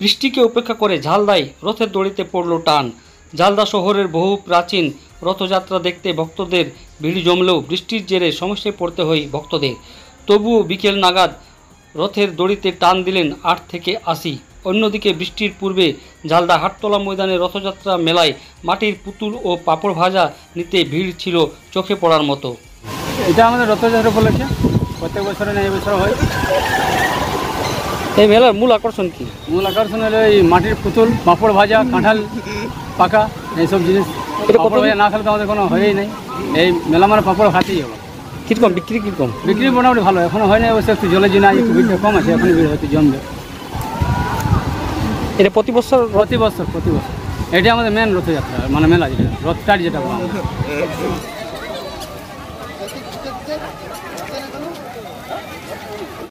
বৃষ্টিকে উপেক্ষা করে ঝালদায় রথের দড়িতে পড়ল টান। ঝালদা শহরের বহু প্রাচীন রথযাত্রা দেখতে ভক্তদের ভিড় জমলেও বৃষ্টির জেরে সমস্যায় পড়তে হয় ভক্তদের। তবুও বিকেল নাগাদ রথের দড়িতে টান দিলেন 8 থেকে 80। অন্যদিকে বৃষ্টির পূর্বে ঝালদা হাটতলা ময়দানে রথযাত্রা মেলায় মাটির পুতুল ও পাঁপড় ভাজা নিতে ভিড় ছিল চোখে পড়ার মতো। এটা আমাদের রথযাত্রা উপলক্ষে প্রত্যেক বছরে না, এই বছর হয়। এই মেলার মূল আকর্ষণ কি? মূল আকর্ষণ হলো এই মাটির পুতুল, পাঁপড় ভাজা, কাঁঠাল পাকা, এইসব জিনিস। পাঁপড় ভাজা না খেলে তো আমাদের কোনো হয়েই নাই। এই মেলা মানে পাঁপড় খাতেই হবে। কীরকম বিক্রি কীরকম? বিক্রি মোটামুটি ভালো, এখনো হয় না, অবশ্য একটু জলের জন্য একটু ভিড়টা কম আছে, এখনই ভিড় হয়তো জমবে। এটা প্রতি বছর প্রতি বছর এটা আমাদের মেন রথযাত্রা, মানে মেলা যেটা রথটার যেটা বলা হয়।